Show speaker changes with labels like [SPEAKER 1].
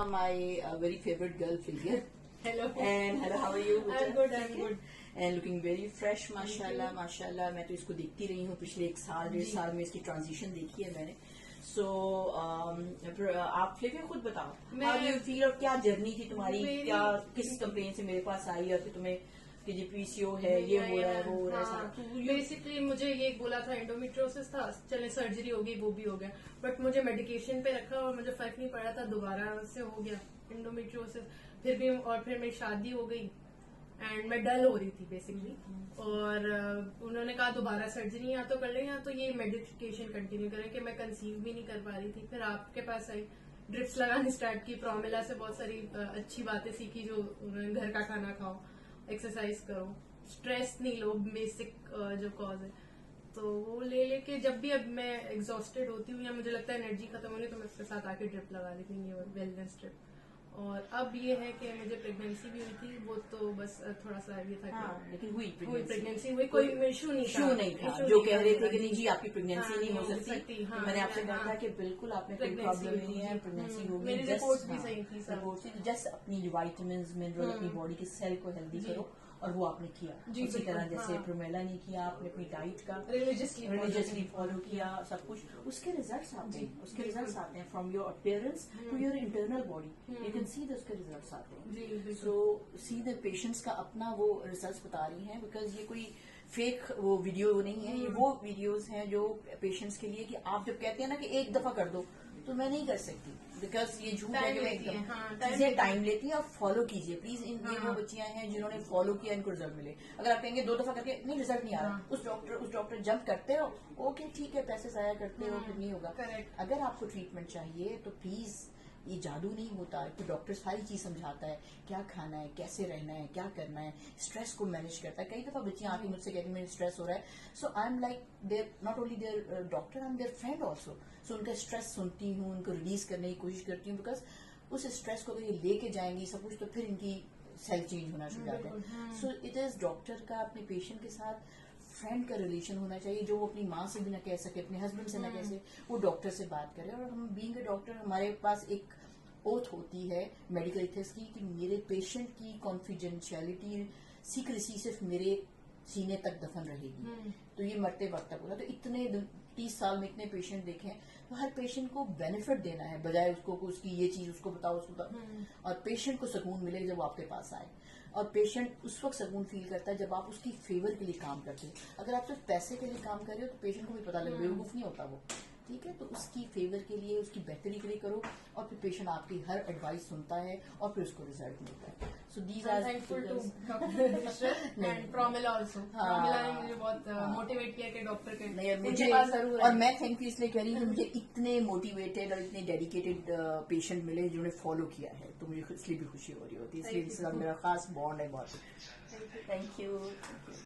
[SPEAKER 1] my very favorite girl figure.
[SPEAKER 2] Hello.
[SPEAKER 1] And hello, how are you?
[SPEAKER 2] I'm good. I'm good.
[SPEAKER 1] And looking very fresh, माशाल्लाह माशाल्लाह. मैं तो इसको देखती रही हूँ पिछले 1 साल 1.5 साल में इसकी ट्रांजिशन देखी है मैंने. So आप फ्लेवर खुद बताओ. How do you feel और क्या जर्नी थी तुम्हारी? क्या किस कंप्लेन से मेरे पास आई और फिर तुम्हें कि जी पीसीओ है, ये हो रहा है, वो हो रहा है.
[SPEAKER 2] बेसिकली मुझे ये बोला था एंडोमेट्रियोसिस था, चले सर्जरी हो गई, वो भी हो गया, बट मुझे मेडिकेशन पे रखा और मुझे फर्क नहीं पड़ा था. दोबारा से हो गया एंडोमेट्रियोसिस, फिर भी, और फिर मेरी शादी हो गई एंड मैं डल हो रही थी बेसिकली. और उन्होंने कहा दोबारा सर्जरी या तो कर लें या तो ये मेडिकेशन कंटिन्यू करें, कि मैं कंसीव भी नहीं कर पा रही थी. फिर आपके पास आई, ड्रिप्स लगानी स्टार्ट की, प्रोमिला से बहुत सारी अच्छी बातें सीखी, जो घर का खाना खाओ, एक्सरसाइज करो, स्ट्रेस नहीं लो, बेसिक जो कॉज है. तो वो ले लेके जब भी अब मैं एग्जॉस्टेड होती हूँ या मुझे लगता है एनर्जी खत्म हो रही, तो मैं उसके साथ आके ड्रिप लगा लेती हूँ, ये वेलनेस ड्रिप. और अब ये है कि मुझे प्रेगनेंसी भी हुई थी, वो तो बस थोड़ा सा ये था.
[SPEAKER 1] हाँ, लेकिन हुई
[SPEAKER 2] प्रेगनेंसी हुई, कोई इशू नहीं था.
[SPEAKER 1] जो कह रहे थे कि नहीं जी आपकी प्रेगनेंसी नहीं हो सकती.
[SPEAKER 2] हाँ,
[SPEAKER 1] तो मैंने आपसे कहा था कि बिल्कुल आपने कोई प्रॉब्लम नहीं है, प्रेगनेंसी होगी.
[SPEAKER 2] मेरी रिपोर्ट्स भी सही थी सब.
[SPEAKER 1] जस्ट अपनी विटामिन मिनरल अपनी बॉडी के सेल को हेल्दी करो, और वो आपने किया. उसी तरह जैसे प्रोमेला ने किया, आपने अपनी डाइट का रिलीजियसली फॉलो किया, सब कुछ. उसके रिजल्ट्स आते हैं from your appearance to your internal body. You can see उसके रिजल्ट्स आते हैं. सो सी द पेशेंट्स का अपना वो रिजल्ट्स बता रही हैं, बिकॉज ये कोई फेक वो वीडियो नहीं है. ये वो वीडियोस हैं जो पेशेंट्स के लिए, कि आप जब कहते हैं ना कि एक दफा कर दो, तो मैं नहीं कर सकती, बिकॉज ये झूठ है कि चीजें टाइम लेती है. आप फॉलो कीजिए प्लीज. इन ये वो बच्चियां हैं जिन्होंने फॉलो किया, इनको रिजल्ट मिले. अगर आप कहेंगे 2 दफा करके नहीं रिजल्ट नहीं आ रहा, उस डॉक्टर जंप करते हो, ओके ठीक है, पैसे जाया करते हो, फिर नहीं होगा. अगर आपको ट्रीटमेंट चाहिए तो प्लीज, ये जादू नहीं होता कि डॉक्टर सारी चीज समझाता है, क्या खाना है, कैसे रहना है, क्या करना है, स्ट्रेस को मैनेज करता है. कई दफा बच्चियां आके मुझसे कहती हैं मेरे स्ट्रेस हो रहा है. So I am like their, not only their doctor, I am their friend also. सो उनका स्ट्रेस सुनती हूँ, उनको रिलीज करने की कोशिश करती हूँ, बिकॉज उस स्ट्रेस को अगर ये लेके जाएंगी सब कुछ, तो फिर इनकी सेल चेंज होना शुरू जाता है. सो इट इज डॉक्टर का अपने पेशेंट के साथ फ्रेंड का रिलेशन होना चाहिए, जो वो अपनी माँ से भी ना कह सके, अपने हस्बैंड से ना कह सके, वो डॉक्टर से बात करे. और हम बीइंग अ डॉक्टर, हमारे पास एक ओथ होती है मेडिकल इथिक्स की, कि मेरे पेशेंट की कॉन्फिडेंशियलिटी, सीक्रेसी सिर्फ मेरे सीने तक दफन रहेगी. तो ये मरते वक्त तक होगा. तो इतने 30 साल में इतने पेशेंट देखे हैं, तो हर पेशेंट को बेनिफिट देना है, बजाय उसको उसकी ये चीज उसको बताओ, उसको बताओ. और पेशेंट को सुकून मिले जब वो आपके पास आए, और पेशेंट उस वक्त सुकून फील करता है जब आप उसकी फेवर के लिए काम करते हैं. अगर आप सिर्फ पैसे के लिए काम कर रहे हो तो पेशेंट को भी पता लगे, बेवकूफ नहीं होता वो, ठीक है. तो उसकी फेवर के लिए, उसकी बेहतरी के लिए करो, और फिर पेशेंट आपकी हर एडवाइस सुनता है और फिर उसको रिजल्ट मिलता है. So these are
[SPEAKER 2] thankful to doctor and Promila also. Promila ने मुझे बहुत मोटिवेट किया कि डॉक्टर के मुझे पास जरूर है.
[SPEAKER 1] और मैं थैंक यू इसलिए कह रही हूँ कि मुझे इतने मोटिवेटेड और इतने डेडिकेटेड पेशेंट मिले जिन्होंने फॉलो किया है, तो मुझे इसलिए भी खुशी हो रही होती है. इसलिए मेरा खास बॉन्ड है बहुत. Thank you.